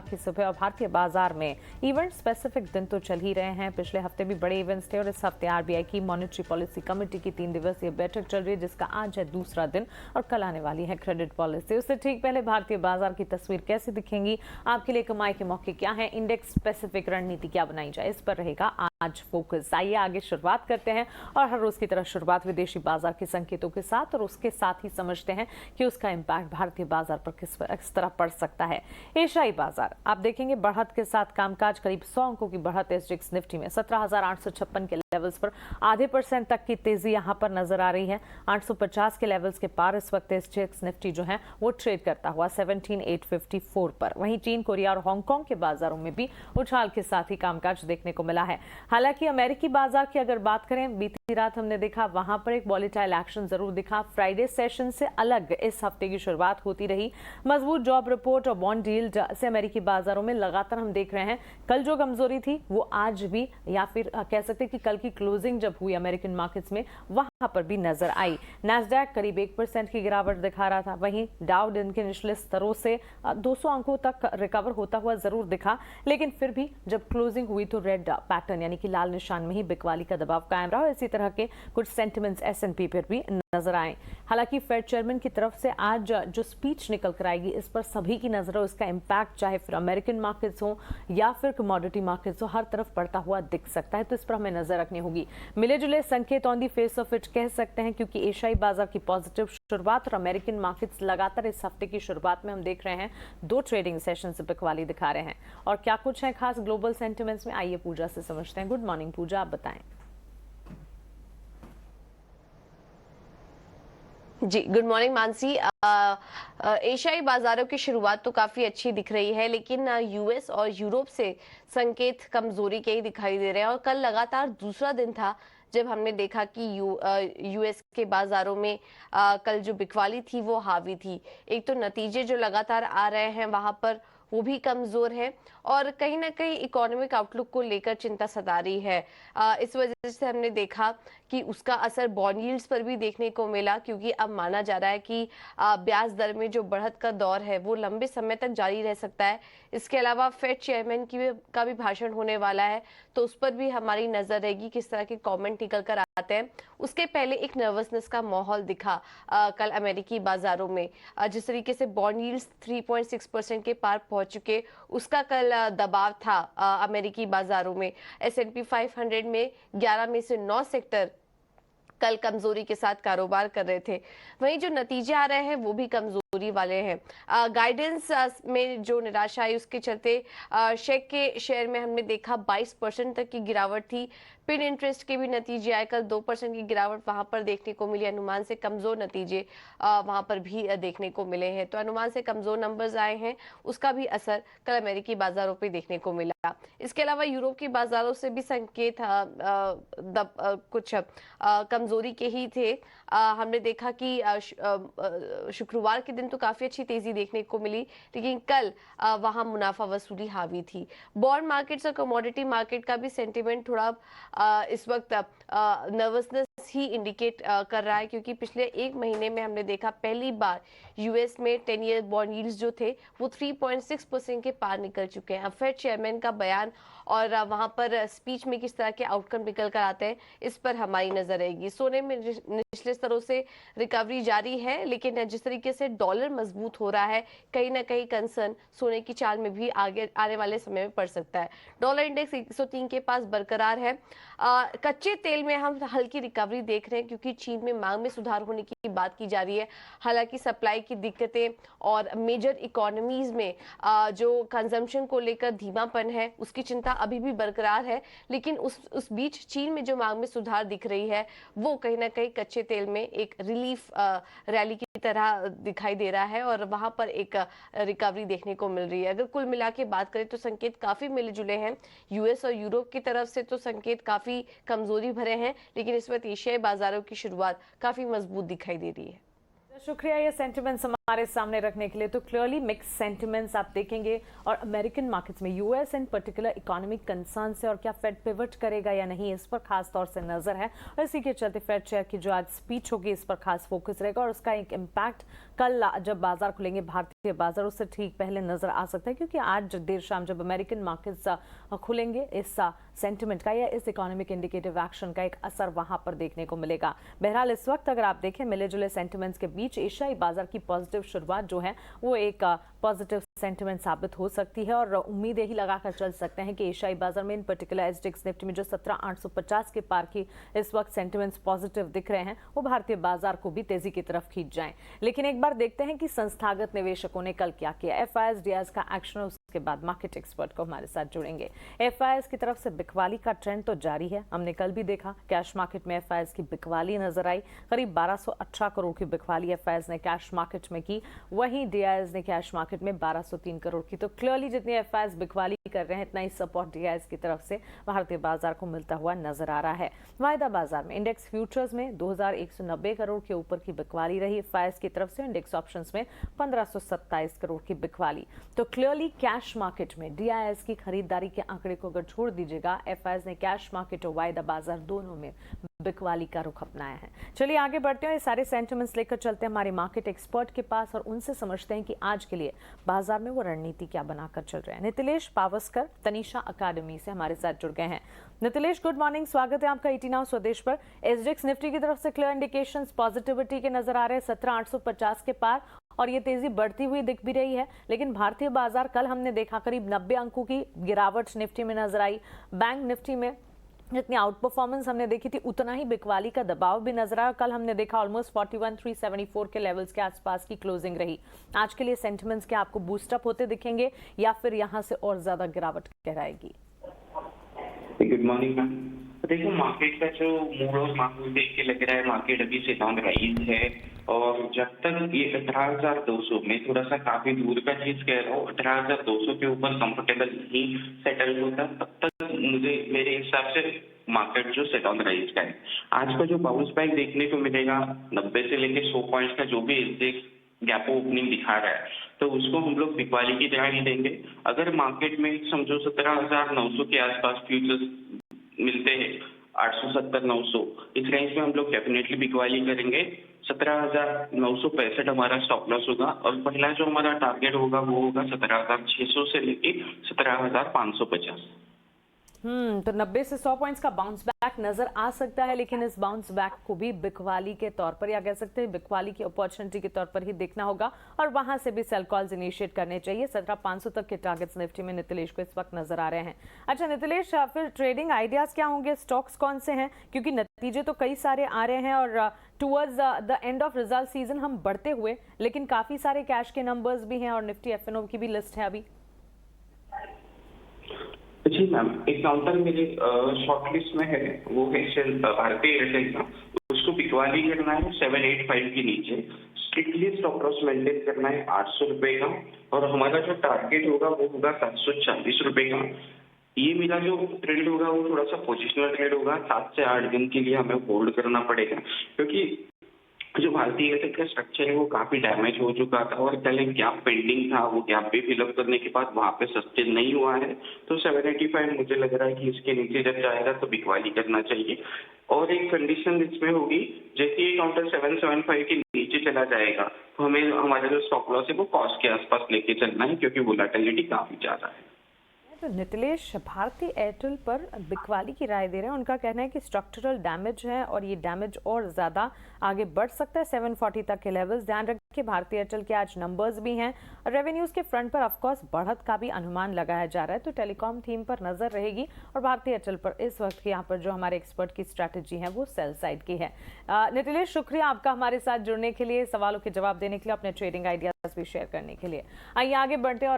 की सुबह और भारतीय बाजार में इवेंट स्पेसिफिक दिन तो चल ही रहे हैं। पिछले हफ्ते भी बड़े इवेंट्स थे और इस हफ्ते आरबीआई की मॉनेटरी पॉलिसी कमेटी की 3 दिवसीय बैठक चल रही है, जिसका आज है दूसरा दिन और कल आने वाली है क्रेडिट पॉलिसी। उससे ठीक पहले भारतीय बाजार की तस्वीर कैसी दिखेंगी, आपके लिए कमाई के मौके क्या है, इंडेक्स स्पेसिफिक रणनीति क्या बनाई जाए, इस पर रहेगा आज फोकस। आइए आगे शुरुआत करते हैं और हर रोज की तरह शुरुआत विदेशी बाजार के संकेतों के साथ और उसके साथ ही समझते हैं कि उसका इम्पैक्ट भारतीय बाजार पर किस तरह पड़ सकता है। एशियाई बाजार आप देखेंगे बढ़त के साथ कामकाज, करीब 100 अंकों की बढ़त एसजीएक्स निफ्टी में 17,856 के लेवल्स पर आधे % तक की तेजी यहां पर नजर आ रही है। 850 के लेवल्स के पार इस वक्त एसजीएक्स निफ्टी जो है वो ट्रेड करता हुआ 17,854 पर। वहीं चीन, कोरिया और हांगकांग के बाजारों में भी उछाल के साथ ही कामकाज देखने को मिला है। हालांकि अमेरिकी बाजार की अगर बात करें, बीती रात हमने देखा वहां पर एक वॉलेटाइल एक्शन जरूर दिखा। फ्राइडे सेशन से अलग इस हफ्ते की शुरुआत होती रही। मजबूत जॉब रिपोर्ट और बॉन्ड यील्ड से अमेरिकी बाजारों में लगातार हम देख रहे हैं कल जो कमजोरी थी वो आज भी, या फिर कह सकते हैं कि कल की क्लोजिंग जब हुई अमेरिकन मार्केट्स में वहां पर भी नजर आई। नैस्डैक करीब 1% की गिरावट दिखा रहा था। वहीं डाउ दिन के निचले स्तरों से 200 अंकों तक रिकवर होता हुआ जरूर दिखा, लेकिन फिर भी जब क्लोजिंग हुई तो रेड पैटर्न यानी कि लाल निशान में ही बिकवाली का दबाव कायम रहा। इसी तरह के कुछ सेंटिमेंट्स एसएनपी पर भी नजर आए। हालांकि फेड चेयरमैन की तरफ से आज जो स्पीच निकल कर आएगी इस पर सभी की नजर है। उसका इंपैक्ट चाहे फिर अमेरिकन मार्केट्स हो या फिर कमोडिटी मार्केट्स हो, हर तरफ पड़ता हुआ दिख सकता है, तो इस पर हमें नजर रखनी होगी। मिले जुले संकेत on the face of it कह सकते हैं, क्योंकि एशियाई बाजार की पॉजिटिव शुरुआत और अमेरिकन मार्केट्स लगातार इस हफ्ते की शुरुआत में हम देख रहे हैं 2 ट्रेडिंग सेशन से बिकवाली दिखा रहे हैं। और क्या कुछ है खास ग्लोबल सेंटिमेंट्स में, आइए पूजा से समझते हैं। गुड मॉर्निंग पूजा, आप बताएं। जी, गुड मॉर्निंग मानसी। एशियाई बाजारों की शुरुआत तो काफी अच्छी दिख रही है, लेकिन यूएस और यूरोप से संकेत कमजोरी के ही दिखाई दे रहे हैं। और कल लगातार दूसरा दिन था जब हमने देखा कि यूएस के बाजारों में कल जो बिकवाली थी वो हावी थी। एक तो नतीजे जो लगातार आ रहे हैं वहां पर वो भी कमजोर है और कहीं ना कहीं इकोनॉमिक आउटलुक को लेकर चिंता सता रही है। इस वजह से हमने देखा कि उसका असर बॉन्ड यील्ड्स पर भी देखने को मिला, क्योंकि अब माना जा रहा है कि ब्याज दर में जो बढ़त का दौर है वो लंबे समय तक जारी रह सकता है। इसके अलावा फेड चेयरमैन का भी भाषण होने वाला है, तो उस पर भी हमारी नजर रहेगी किस तरह के कमेंट निकल कर आते हैं। उसके पहले एक नर्वसनेस का माहौल दिखा कल अमेरिकी बाजारों में। जिस तरीके से बॉन्ड यील्ड्स 3.6% के पार पहुंच चुके, उसका कल दबाव था अमेरिकी बाजारों में। S&P 500 में 11 में से 9 सेक्टर कल कमजोरी के साथ कारोबार कर रहे थे। वहीं जो नतीजे आ रहे हैं वो भी कमजोरी वाले हैं। गाइडेंस में जो निराशा आई उसके चलते शेक के शेयर में हमने देखा 22% तक की गिरावट थी। पिन इंटरेस्ट के भी नतीजे आए, कल 2% की गिरावट वहां पर देखने को मिली। अनुमान से कमजोर नतीजे वहां पर भी देखने को मिले हैं, तो अनुमान से कमजोर नंबर्स आए हैं, उसका भी असर कल अमेरिकी बाजारों पर देखने को मिला। इसके अलावा यूरोप के बाजारों से भी संकेत कुछ कमजोरी के ही थे। हमने देखा कि शुक्रवार के दिन तो काफी अच्छी तेजी देखने को मिली, लेकिन कल वहां मुनाफा वसूली हावी थी। बॉन्ड मार्केट्स और कमोडिटी मार्केट का भी सेंटीमेंट थोड़ा इस वक्त नर्वसनेस ही इंडिकेट कर रहा है, क्योंकि पिछले 1 महीने में हमने देखा पहली बार यूएस में 10 ईयर बॉन्ड यील्ड्स जो थे वो 3.6% के पार निकल चुके हैं। फेड चेयरमैन का बयान और वहां पर स्पीच में किस तरह के आउटकम निकल कर आते हैं, इस पर हमारी नजर रहेगी। सोने में निचले स्तरों से रिकवरी जारी है, लेकिन जिस तरीके से डॉलर मजबूत हो रहा है, कहीं ना कहीं कंसर्न सोने की चाल में भी आगे आने वाले समय में पड़ सकता है। डॉलर इंडेक्स 103 के पास बरकरार है। कच्चे तेल में हम हल्की रिकवरी देख रहे हैं, क्योंकि चीन में मांग में सुधार होने की बात की जा रही है। हालांकि सप्लाई की दिक्कतें और मेजर इकोनॉमीज में जो कंजम्पशन को लेकर धीमापन है उसकी चिंता अभी भी बरकरार है, लेकिन उस बीच चीन में जो मांग में सुधार दिख रही है वो कहीं ना कहीं कच्चे तेल में एक रिलीफ रैली की तरह दिखाई दे रहा है और वहां पर एक रिकवरी देखने को मिल रही है। अगर कुल मिला के बात करें तो संकेत काफी मिले जुले हैं। यूएस और यूरोप की तरफ से तो संकेत काफी कमजोरी भरे हैं, लेकिन इस वक्त एशियाई बाजारों की शुरुआत काफी मजबूत दिखाई दे रही है। शुक्रिया, ये सेंटिमेंट हमारे सामने रखने के लिए। तो क्लियरली मिक्स सेंटिमेंट्स आप देखेंगे और अमेरिकन मार्केट्स में यूएस इन पर्टिकुलर इकोनॉमिक कंसर्न से और क्या फेड पिवट करेगा या नहीं, इस पर खास तौर से नजर है। और इसी के चलते फेड चेयर की जो आज स्पीच होगी इस पर खास फोकस रहेगा और उसका एक इम्पैक्ट कल जब बाजार खुलेंगे भारतीय बाजार उससे ठीक पहले नजर आ सकता है, क्योंकि आज देर शाम जब अमेरिकन मार्केट्स खुलेंगे इस सेंटिमेंट का या इस इकोनॉमिक इंडिकेटिव एक्शन का एक असर वहां पर देखने को मिलेगा। बहरहाल इस वक्त अगर आप देखें मिले जुले सेंटिमेंट्स के बीच एशियाई बाजार की पॉजिटिव शुरुआत जो है वो एक पॉजिटिव सेंटिमेंट साबित हो सकती है और उम्मीद यही लगाकर चल सकते हैं कि एशियाई बाजार में इन पर्टिकुलर एसडीएक्स निफ्टी में जो 17,850 के पार की इस वक्त सेंटिमेंट्स पॉजिटिव दिख रहे हैं वो भारतीय बाजार को भी तेजी की तरफ खींच जाएं। लेकिन एक बार देखते हैं कि संस्थागत निवेशकों ने कल क्या किया। एफआईएस डीआईएस का एक्शन, उसके बाद मार्केट एक्सपर्ट को हमारे साथ जुड़ेंगे। एफआईएस की तरफ से बिकवाली का ट्रेंड तो जारी है, हमने कल भी देखा कैश मार्केट में एफआईएस की बिकवाली नजर आई। करीब 1218 करोड़ की बिकवाली एफआईएस ने कैश मार्केट में की, वहीं डीआईएस ने कैश मार्केट में 1203 करोड़ की। तो क्लियरली जितनी एफआईएस बिकवाली कर रहे हैं इतना ही सपोर्ट डीआईएस की तरफ से भारतीय बाजार को मिलता हुआ नजर आ रहा है। वायदा बाजार में इंडेक्स फ्यूचर्स में 2190 करोड़ के ऊपर की बिकवाली रही एफआईएस की तरफ से, इंडेक्स ऑप्शंस में 1527 करोड़ की बिकवाली। तो क्लियरली कैश मार्केट में डीआईएस की खरीदारी के आंकड़े को अगर छोड़ दीजिएगा, एफआईएस ने कैश मार्केट और वायदा बाजार दोनों में बिकवाली का रुख अपनाया है। चलिए आगे बढ़ते हैं, ये सारे सेंटिमेंट्स लेकर चलते हैं हमारे मार्केट एक्सपर्ट के पास और उनसे समझते हैं कि आज के लिए बाजार में वो रणनीति क्या बनाकर चल रहे हैं। नितिलेश पावस्कर तनीषा अकादमी से हमारे साथ जुड़ गए हैं। नितिलेश, गुड मॉर्निंग, स्वागत है आपका ईटी नाउ स्वदेश पर। एसडीएक्स निफ्टी की तरफ से क्लियर इंडिकेशंस पॉजिटिविटी के नजर आ रहे हैं 17,850 के पार और ये तेजी बढ़ती हुई दिख भी रही है। लेकिन भारतीय बाजार कल हमने देखा करीब 90 अंकों की गिरावट निफ्टी में नजर आई। बैंक निफ्टी में जितनी आउट परफॉर्मेंस हमने देखी थी उतना ही बिकवाली का दबाव भी नजर आया। कल हमने देखा ऑलमोस्ट 41,374 के लेवल्स के आसपास की क्लोजिंग रही। आज के लिए सेंटिमेंट्स के आपको बूस्टअप होते दिखेंगे या फिर यहां से और ज्यादा गिरावट गहराएगी? Good morning ma'am. देखो मार्केट का जो मूड और माहौल देख के लग रहा है मार्केट अभी से डाउन राइज है और जब तक ये 18,200 में थोड़ा सा काफी दूर का चीज कह रहा हूँ 18,200 के ऊपर कंफर्टेबल नहीं सेटल होता तब तक मुझे मेरे हिसाब से मार्केट जो सेट ऑन राइज का है। आज का जो बाउंस बैक देखने को मिलेगा 90 से लेके 100 पॉइंट्स का जो भी इंडेक्स गैप ओपनिंग दिखा रहा है तो उसको हम लोग बिकवाली की तरह ही देंगे। अगर मार्केट में समझो 17,900 के आसपास फ्यूचर्स मिलते हैं 870-900 इस रेंज में हम लोग डेफिनेटली बिकवाली करेंगे। 17,965 हमारा स्टॉप लॉस होगा और पहला जो हमारा टारगेट होगा वो होगा 17,600 से लेके 17,550। तो 90 से 100 पॉइंट्स का बाउंस बैक नजर आ सकता है, लेकिन इस बाउंस बैक को भी बिकवाली के तौर पर या कह सकते हैं बिकवाली की अपॉर्चुनिटी के तौर पर ही देखना होगा और वहां से भी सेल कॉल्स इनिशिएट करने चाहिए। 17,500 तक के टारगेट्स निफ्टी में नितिलेश को इस वक्त नजर आ रहे हैं। अच्छा नितिलेश, फिर ट्रेडिंग आइडियाज क्या होंगे, स्टॉक्स कौन से हैं, क्योंकि नतीजे तो कई सारे आ रहे हैं और towards the end of result season हम बढ़ते हुए, लेकिन काफी सारे कैश के नंबर्स भी हैं और निफ्टी एफएनओ की भी लिस्ट है अभी। जी मैम, एक काउंटर मेरे शॉर्ट लिस्ट में है वो है भारतीय एयरटेल का, उसको बिकवाली करना है 785 के नीचे, स्ट्रिक्टली स्टॉप लॉस मेंटेन करना है 800 रुपए का और हमारा जो टारगेट होगा वो होगा 740 रुपए का। ये मेरा जो ट्रेड होगा वो थोड़ा सा पोजिशनल ट्रेड होगा, 7 से 8 दिन के लिए हमें होल्ड करना पड़ेगा क्योंकि जो भारतीय एयरटेल का स्ट्रक्चर है वो काफी डैमेज हो चुका था और कल एक गैप पेंडिंग था, वो गैप भी फिलअप करने के बाद वहां पे सस्टेन नहीं हुआ है। तो 785 मुझे लग रहा है कि इसके नीचे जब जाएगा तो बिकवाली करना चाहिए। और एक कंडीशन इसमें होगी जैसे ये काउंटर 775 के नीचे चला जाएगा तो हमें हमारा जो स्टॉप लॉस है वो कॉस्ट के आसपास लेके चलना है क्योंकि वोलेटिलिटी काफी ज्यादा है। तो नितिलेश भारतीय एयरटेल पर बिकवाली की राय दे रहे हैं, उनका कहना है कि स्ट्रक्चरल डैमेज है और ये डैमेज और ज्यादा आगे बढ़ सकता है 740 तक के लेवल्स। ध्यान रखिए भारतीय एयरटेल के आज नंबर्स भी हैं, रेवेन्यूज के फ्रंट पर ऑफकोर्स बढ़त का भी अनुमान लगाया जा रहा है, तो टेलीकॉम थीम पर नजर रहेगी और भारतीय एयरटेल पर इस वक्त यहाँ पर जो हमारे एक्सपर्ट की स्ट्रैटेजी है वो सेल साइड की है। नितिलेश, शुक्रिया आपका हमारे साथ जुड़ने के लिए, सवालों के जवाब देने के लिए, अपने ट्रेडिंग आइडियाज भी शेयर करने के लिए। आइए आगे बढ़ते हैं और